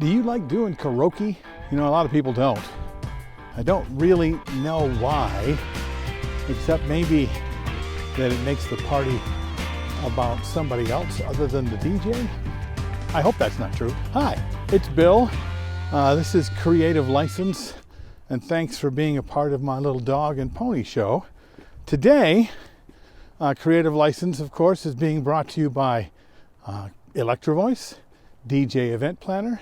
Do you like doing karaoke? You know, a lot of people don't. I don't really know why, except maybe that it makes the party about somebody else other than the DJ. I hope that's not true. Hi, it's Bill. This is Creative License, and thanks for being a part of my little dog and pony show. Today, Creative License, of course, is being brought to you by Electro Voice, DJ Event Planner,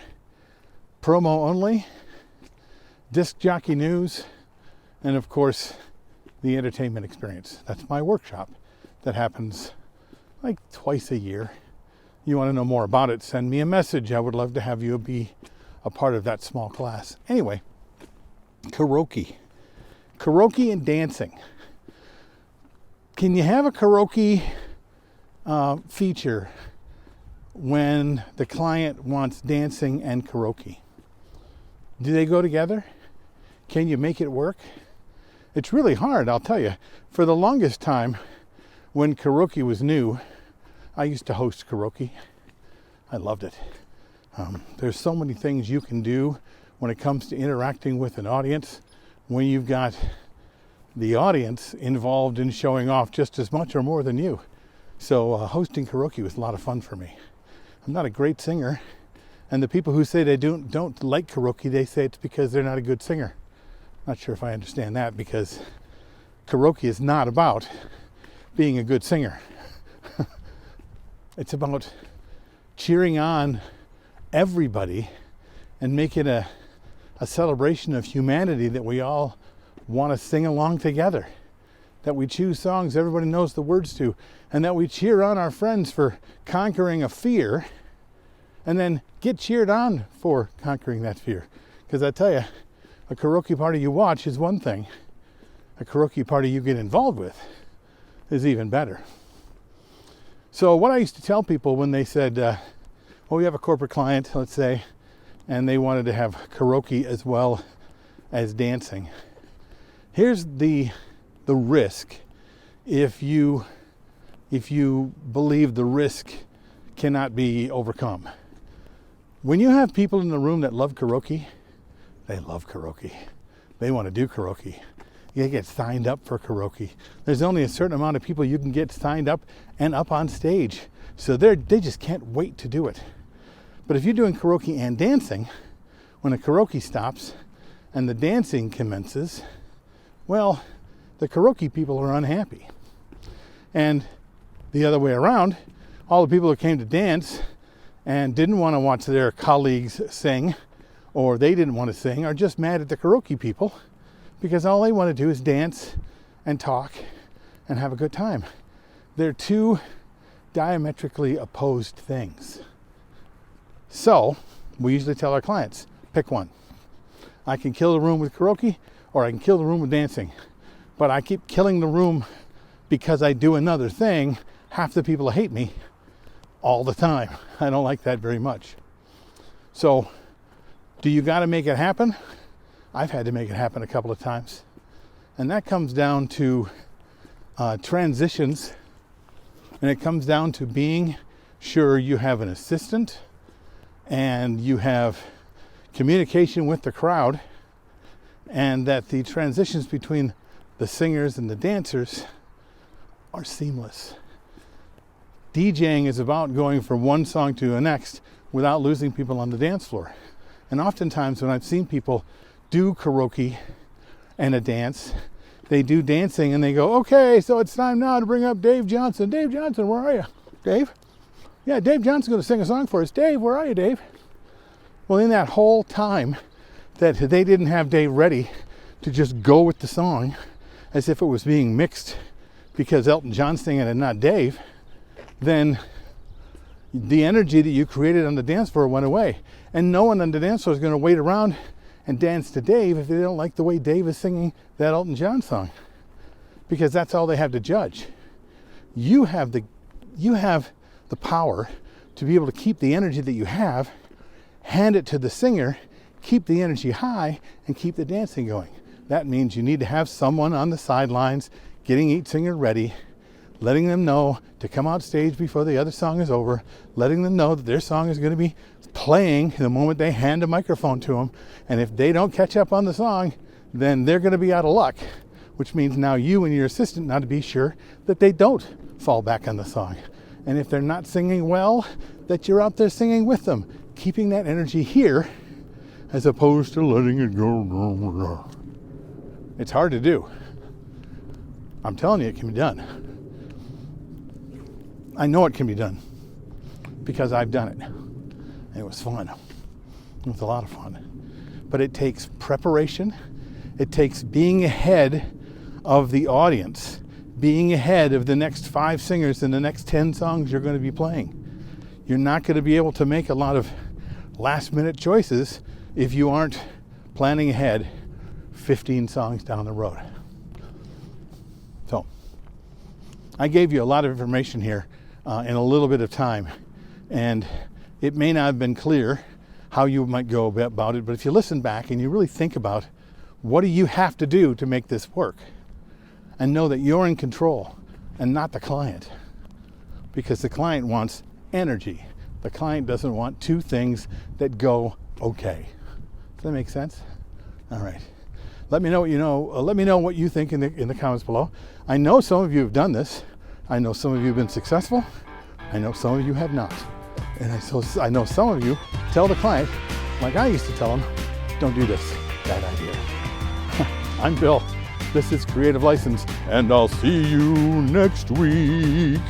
Promo Only, Disc Jockey News, and of course, the Entertainment Experience. That's my workshop that happens like twice a year. You want to know more about it, send me a message. I would love to have you be a part of that small class. Anyway, karaoke. Karaoke and dancing. Can you have a karaoke feature when the client wants dancing and karaoke? Do they go together? Can you make it work? It's really hard, I'll tell you. For the longest time, when karaoke was new, I used to host karaoke. I loved it. There's so many things you can do when it comes to interacting with an audience when you've got the audience involved in showing off just as much or more than you. So hosting karaoke was a lot of fun for me. I'm not a great singer, and the people who say they don't like karaoke, they say it's because they're not a good singer. Not sure if I understand that, because karaoke is not about being a good singer. It's about cheering on everybody and make it a celebration of humanity, that we all want to sing along together, that we choose songs everybody knows the words to, and that we cheer on our friends for conquering a fear and then get cheered on for conquering that fear. Because I tell you, a karaoke party you watch is one thing. A karaoke party you get involved with is even better. So what I used to tell people when they said, well, we have a corporate client, let's say, and they wanted to have karaoke as well as dancing. Here's the risk if you believe the risk cannot be overcome. When you have people in the room that love karaoke, they love karaoke. They want to do karaoke. You get signed up for karaoke. There's only a certain amount of people you can get signed up and up on stage. So they just can't wait to do it. But if you're doing karaoke and dancing, when a karaoke stops and the dancing commences, well, the karaoke people are unhappy. And the other way around, all the people who came to dance and didn't want to watch their colleagues sing, or they didn't want to sing, are just mad at the karaoke people because all they want to do is dance and talk and have a good time. They're two diametrically opposed things. So we usually tell our clients, pick one. I can kill the room with karaoke, or I can kill the room with dancing. But I keep killing the room because I do another thing. Half the people hate me all the time. I don't like that very much. So, do you got to make it happen? I've had to make it happen a couple of times. And that comes down to transitions. And it comes down to being sure you have an assistant and you have communication with the crowd, and that the transitions between the singers and the dancers are seamless. DJing is about going from one song to the next without losing people on the dance floor. And oftentimes when I've seen people do karaoke and a dance, they do dancing and they go, okay, so it's time now to bring up Dave Johnson. Dave Johnson, where are you? Dave? Yeah, Dave Johnson's going to sing a song for us. Dave, where are you, Dave? Well, in that whole time that they didn't have Dave ready to just go with the song as if it was being mixed because Elton John's singing it and not Dave, then the energy that you created on the dance floor went away. And no one on the dance floor is going to wait around and dance to Dave if they don't like the way Dave is singing that Elton John song, because that's all they have to judge. You have the power to be able to keep the energy that you have, hand it to the singer, keep the energy high, and keep the dancing going. That means you need to have someone on the sidelines getting each singer ready, letting them know to come out stage before the other song is over, letting them know that their song is going to be playing the moment they hand a microphone to them. And if they don't catch up on the song, then they're going to be out of luck, which means now you and your assistant now to be sure that they don't fall back on the song. And if they're not singing well, that you're out there singing with them, keeping that energy here as opposed to letting it go. It's hard to do. I'm telling you, it can be done. I know it can be done because I've done it. And it was fun. It was a lot of fun. But it takes preparation. It takes being ahead of the audience, being ahead of the next 5 singers in the next 10 songs you're going to be playing. You're not going to be able to make a lot of last-minute choices if you aren't planning ahead 15 songs down the road. So, I gave you a lot of information here in a little bit of time, and it may not have been clear how you might go about it, but if you listen back and you really think about what do you have to do to make this work, and know that you're in control and not the client, because the client wants energy. The client doesn't want 2 things that go okay. Does that make sense? All right. Let me know what you know. Let me know what you think in the comments below. I know some of you have done this. I know some of you have been successful. I know some of you have not. And I know some of you tell the client, like I used to tell them, don't do this. Bad idea. I'm Bill. This is Creative License, and I'll see you next week.